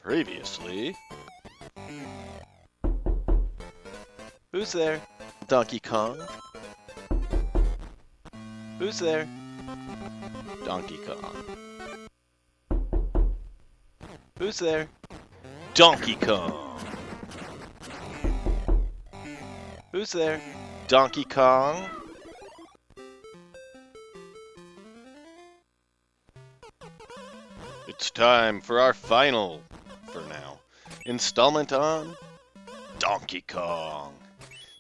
Previously... Who's there? Donkey Kong? Who's there? Donkey Kong. Who's there? Donkey Kong. Who's there? Donkey Kong. It's time for our final, for now, installment on Donkey Kong.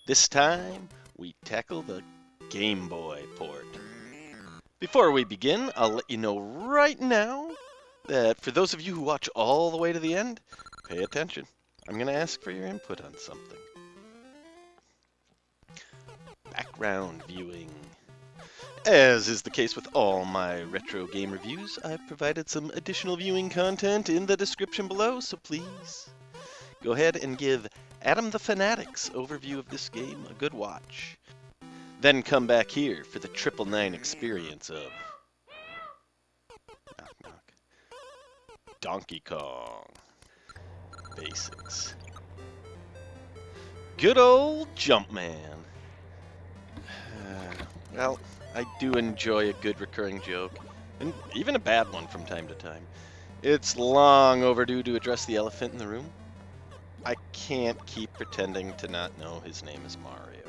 This time, we tackle the Game Boy port. Before we begin, I'll let you know right now that for those of you who watch all the way to the end, pay attention. I'm going to ask for your input on something. Background viewing. As is the case with all my retro game reviews, I've provided some additional viewing content in the description below, so please go ahead and give Adam the Fanatic's overview of this game a good watch. Then come back here for the 999 experience of knock knock. Donkey Kong Basics. Good old Jumpman. Well, I do enjoy a good recurring joke, and even a bad one from time to time. It's long overdue to address the elephant in the room. I can't keep pretending to not know his name is Mario.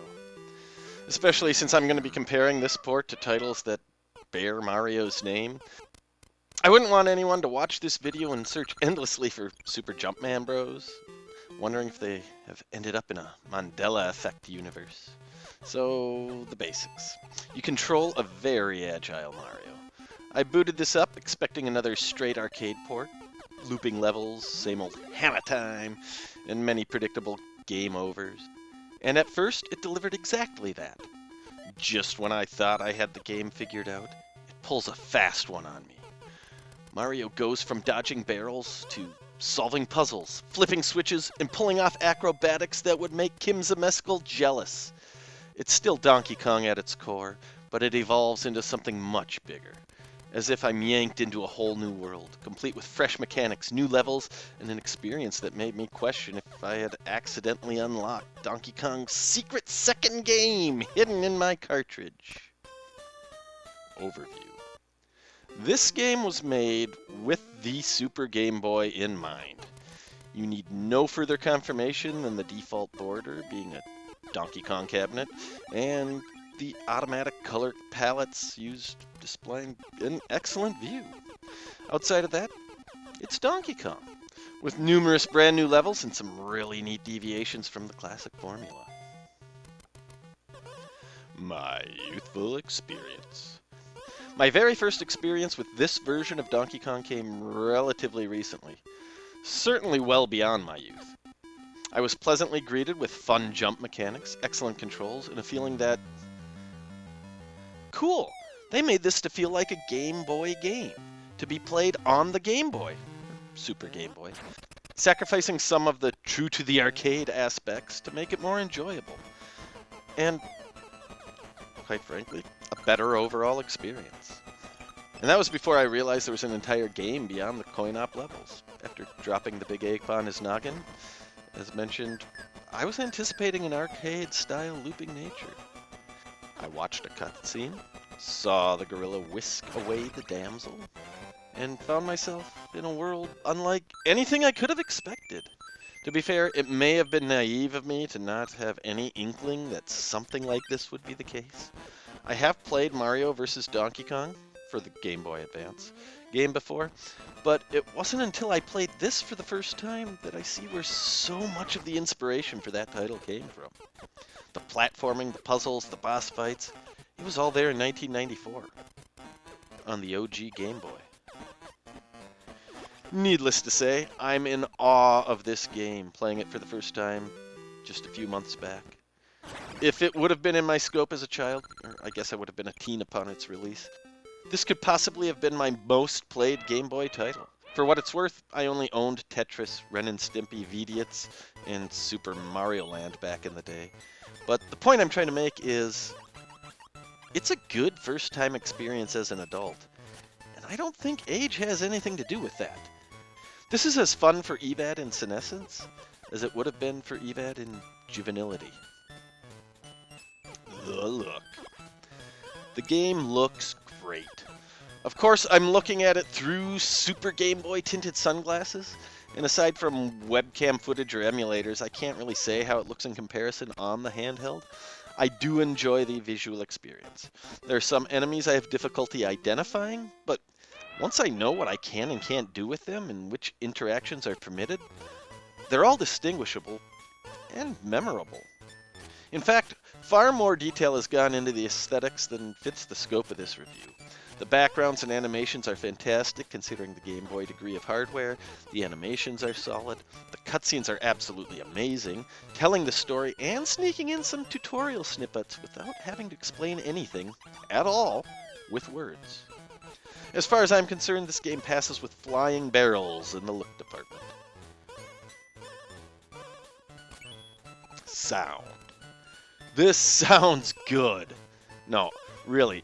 Especially since I'm going to be comparing this port to titles that bear Mario's name. I wouldn't want anyone to watch this video and search endlessly for Super Jumpman Bros, wondering if they have ended up in a Mandela Effect universe. So, the basics. You control a very agile Mario. I booted this up expecting another straight arcade port, looping levels, same old hammer time, and many predictable game overs. And at first, it delivered exactly that. Just when I thought I had the game figured out, it pulls a fast one on me. Mario goes from dodging barrels to solving puzzles, flipping switches, and pulling off acrobatics that would make Kim Zmeskal jealous. It's still Donkey Kong at its core, but it evolves into something much bigger. As if I'm yanked into a whole new world, complete with fresh mechanics, new levels, and an experience that made me question if I had accidentally unlocked Donkey Kong's secret second game hidden in my cartridge. Overview. This game was made with the Super Game Boy in mind. You need no further confirmation than the default border being a Donkey Kong cabinet, and the automatic color palettes used displaying an excellent view. Outside of that, it's Donkey Kong, with numerous brand new levels and some really neat deviations from the classic formula. My youthful experience. My very first experience with this version of Donkey Kong came relatively recently, certainly well beyond my youth. I was pleasantly greeted with fun jump mechanics, excellent controls, and a feeling that, cool, they made this to feel like a Game Boy game, to be played on the Game Boy, Super Game Boy, sacrificing some of the true-to-the-arcade aspects to make it more enjoyable, and, quite frankly, a better overall experience. And that was before I realized there was an entire game beyond the coin-op levels. After dropping the big egg on his noggin, as mentioned, I was anticipating an arcade-style looping nature. I watched a cutscene, saw the gorilla whisk away the damsel, and found myself in a world unlike anything I could have expected. To be fair, it may have been naive of me to not have any inkling that something like this would be the case. I have played Mario vs. Donkey Kong for the Game Boy Advance game before, but it wasn't until I played this for the first time that I see where so much of the inspiration for that title came from. The platforming, the puzzles, the boss fights, it was all there in 1994 on the OG Game Boy. Needless to say, I'm in awe of this game, playing it for the first time just a few months back. If it would have been in my scope as a child, or I guess I would have been a teen upon its release, this could possibly have been my most played Game Boy title. For what it's worth, I only owned Tetris, Ren and Stimpy, Vidiotz, and Super Mario Land back in the day. But the point I'm trying to make is, it's a good first-time experience as an adult, and I don't think age has anything to do with that. This is as fun for EVAD in senescence as it would have been for EVAD in juvenility. The look. The game looks great. Of course, I'm looking at it through Super Game Boy tinted sunglasses, and aside from webcam footage or emulators, I can't really say how it looks in comparison on the handheld. I do enjoy the visual experience. There are some enemies I have difficulty identifying, but once I know what I can and can't do with them and which interactions are permitted, they're all distinguishable and memorable. In fact, far more detail has gone into the aesthetics than fits the scope of this review. The backgrounds and animations are fantastic considering the Game Boy degree of hardware. The animations are solid. The cutscenes are absolutely amazing, telling the story and sneaking in some tutorial snippets without having to explain anything at all with words. As far as I'm concerned, this game passes with flying barrels in the look department. Sound. This sounds good. No, really.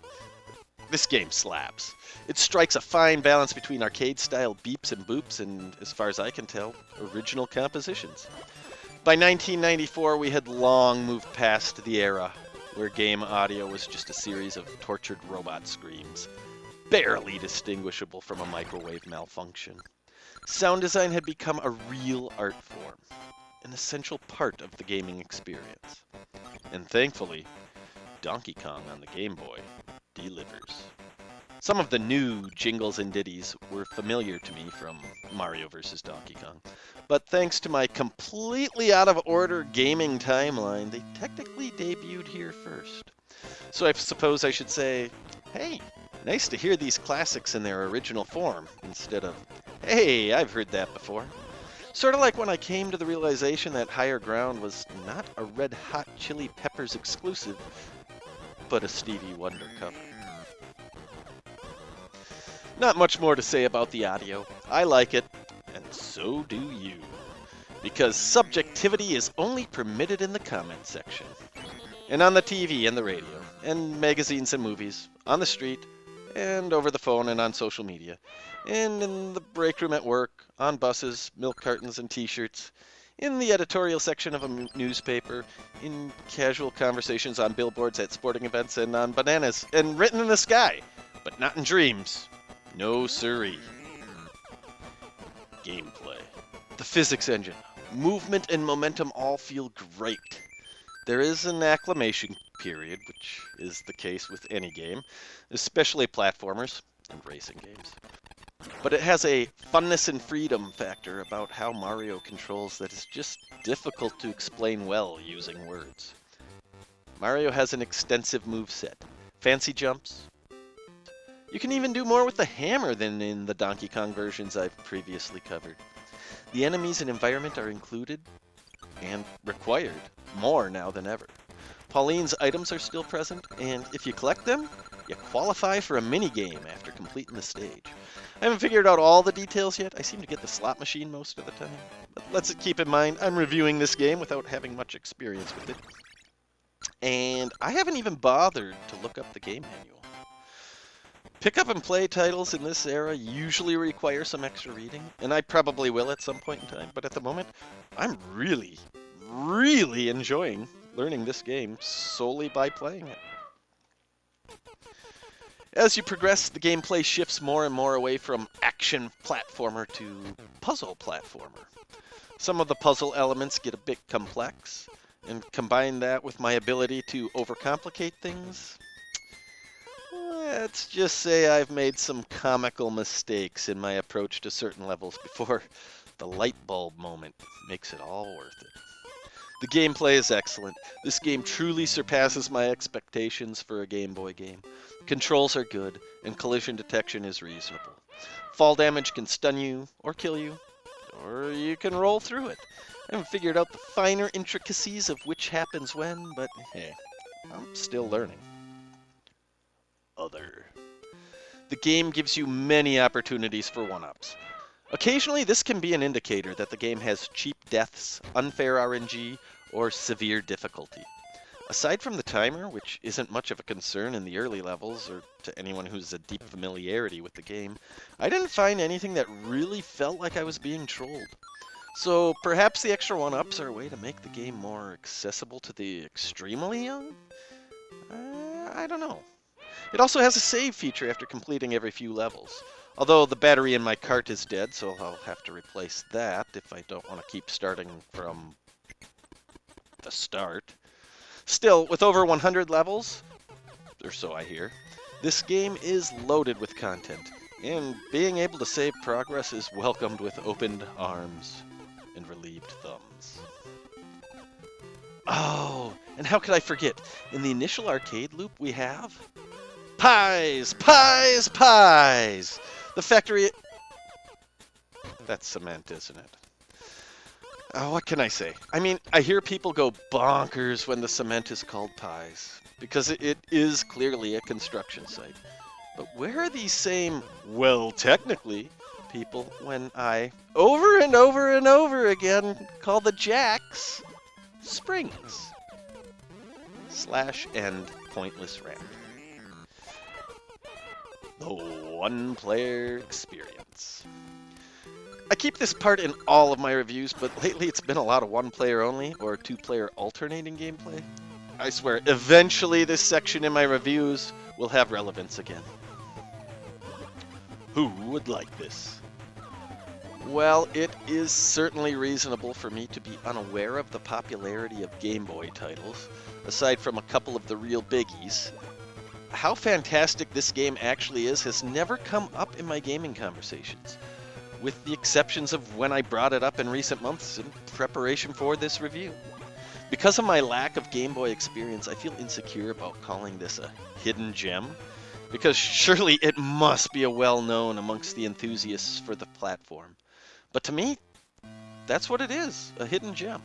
This game slaps. It strikes a fine balance between arcade-style beeps and boops and, as far as I can tell, original compositions. By 1994, we had long moved past the era where game audio was just a series of tortured robot screams, barely distinguishable from a microwave malfunction. Sound design had become a real art form, an essential part of the gaming experience. And thankfully, Donkey Kong on the Game Boy delivers. Some of the new jingles and ditties were familiar to me from Mario vs. Donkey Kong, but thanks to my completely out of order gaming timeline, they technically debuted here first. So I suppose I should say, hey, nice to hear these classics in their original form, instead of, hey, I've heard that before. Sort of like when I came to the realization that Higher Ground was not a Red Hot Chili Peppers exclusive, but a Stevie Wonder cover. Not much more to say about the audio. I like it, and so do you. Because subjectivity is only permitted in the comment section. And on the TV and the radio, and magazines and movies, on the street, and over the phone and on social media, and in the break room at work, on buses, milk cartons and t-shirts, in the editorial section of a newspaper, in casual conversations on billboards at sporting events and on bananas, and written in the sky, but not in dreams. No siree. Gameplay. The physics engine, movement and momentum all feel great. There is an acclimation period, which is the case with any game, especially platformers and racing games. But it has a funness and freedom factor about how Mario controls that is just difficult to explain well using words. Mario has an extensive moveset, fancy jumps. You can even do more with the hammer than in the Donkey Kong versions I've previously covered. The enemies and environment are included and required more now than ever. Pauline's items are still present, and if you collect them, you qualify for a mini-game after completing the stage. I haven't figured out all the details yet. I seem to get the slot machine most of the time. But let's keep in mind, I'm reviewing this game without having much experience with it. And I haven't even bothered to look up the game manual. Pick up and play titles in this era usually require some extra reading, and I probably will at some point in time, but at the moment, I'm really enjoying learning this game solely by playing it. As you progress, the gameplay shifts more and more away from action platformer to puzzle platformer. Some of the puzzle elements get a bit complex, and combine that with my ability to overcomplicate things. Let's just say I've made some comical mistakes in my approach to certain levels before the light bulb moment makes it all worth it. The gameplay is excellent. This game truly surpasses my expectations for a Game Boy game. Controls are good, and collision detection is reasonable. Fall damage can stun you, or kill you, or you can roll through it. I haven't figured out the finer intricacies of which happens when, but hey, I'm still learning. Other. The game gives you many opportunities for one-ups. Occasionally, this can be an indicator that the game has cheap deaths, unfair RNG, or severe difficulty. Aside from the timer, which isn't much of a concern in the early levels or to anyone who's a deep familiarity with the game, I didn't find anything that really felt like I was being trolled. So perhaps the extra one-ups are a way to make the game more accessible to the extremely young? I don't know. It also has a save feature after completing every few levels. Although the battery in my cart is dead, so I'll have to replace that if I don't want to keep starting from the start. Still, with over 100 levels, or so I hear, this game is loaded with content, and being able to save progress is welcomed with opened arms and relieved thumbs. Oh, and how could I forget? In the initial arcade loop we have pies, pies, pies! The factory... That's cement, isn't it? Oh, what can I say? I mean, I hear people go bonkers when the cement is called pies, because it is clearly a construction site. But where are these same, well, technically, people when I, over and over and over again, call the jacks springs? Slash end pointless rant. The one-player experience. I keep this part in all of my reviews, but lately it's been a lot of one-player only or two-player alternating gameplay. I swear, eventually this section in my reviews will have relevance again. Who would like this? Well, it is certainly reasonable for me to be unaware of the popularity of Game Boy titles, aside from a couple of the real biggies. How fantastic this game actually is has never come up in my gaming conversations, with the exceptions of when I brought it up in recent months in preparation for this review. Because of my lack of Game Boy experience, I feel insecure about calling this a hidden gem, because surely it must be a well-known amongst the enthusiasts for the platform. But to me, that's what it is, a hidden gem.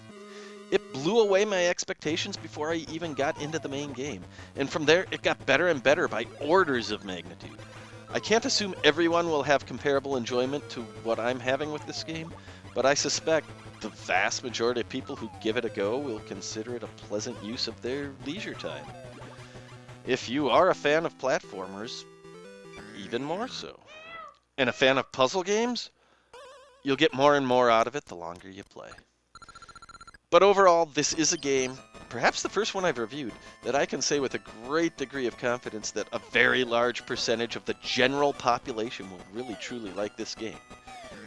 It blew away my expectations before I even got into the main game, and from there it got better and better by orders of magnitude. I can't assume everyone will have comparable enjoyment to what I'm having with this game, but I suspect the vast majority of people who give it a go will consider it a pleasant use of their leisure time. If you are a fan of platformers, even more so. And a fan of puzzle games, you'll get more and more out of it the longer you play. But overall, this is a game, perhaps the first one I've reviewed, that I can say with a great degree of confidence that a very large percentage of the general population will really truly like this game.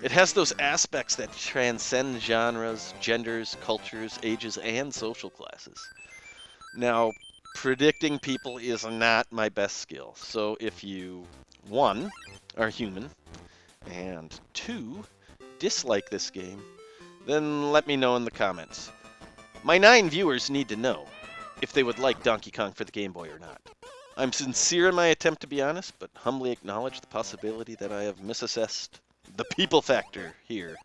It has those aspects that transcend genres, genders, cultures, ages, and social classes. Now, predicting people is not my best skill, so if you, 1, are human, and 2, dislike this game, then let me know in the comments. My 9 viewers need to know if they would like Donkey Kong for the Game Boy or not. I'm sincere in my attempt to be honest, but humbly acknowledge the possibility that I have misassessed the people factor here,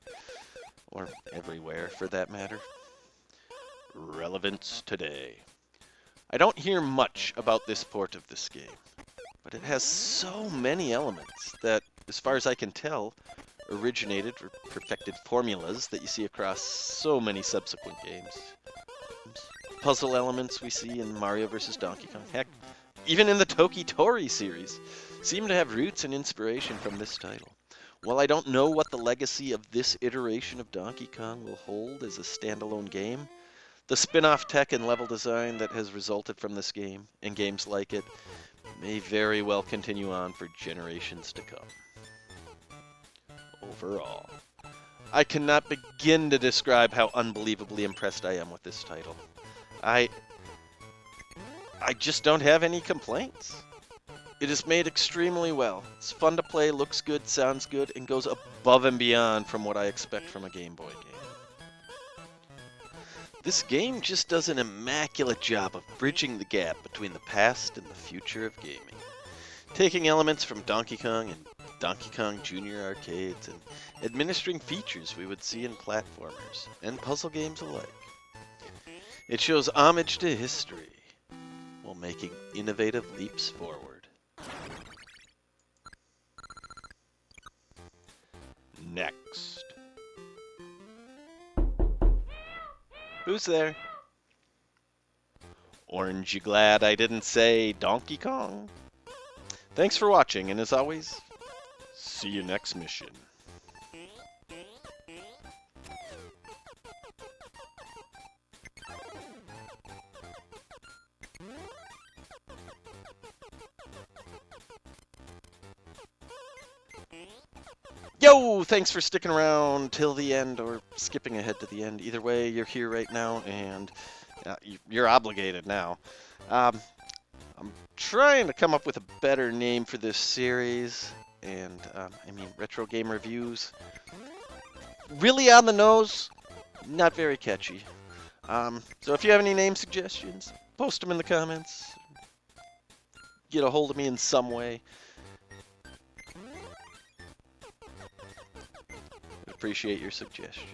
or everywhere for that matter. Relevance today. I don't hear much about this port of this game, but it has so many elements that, as far as I can tell, originated or perfected formulas that you see across so many subsequent games. Puzzle elements we see in Mario vs. Donkey Kong, heck, even in the Toki Tori series, seem to have roots and inspiration from this title. While I don't know what the legacy of this iteration of Donkey Kong will hold as a standalone game, the spin-off tech and level design that has resulted from this game, and games like it, may very well continue on for generations to come. Overall, I cannot begin to describe how unbelievably impressed I am with this title. I just don't have any complaints. It is made extremely well. It's fun to play, looks good, sounds good, and goes above and beyond from what I expect from a Game Boy game. This game just does an immaculate job of bridging the gap between the past and the future of gaming, taking elements from Donkey Kong and Donkey Kong Jr. arcades and administering features we would see in platformers and puzzle games alike. It shows homage to history while making innovative leaps forward. Next. Who's there? Orange, you glad I didn't say Donkey Kong? Thanks for watching, and as always, see you next mission. Yo, thanks for sticking around till the end or skipping ahead to the end. Either way, you're here right now, and you're obligated now. I'm trying to come up with a better name for this series, and I mean, retro game reviews. Really on the nose, not very catchy. So if you have any name suggestions, post them in the comments. Get a hold of me in some way. Appreciate your suggestions.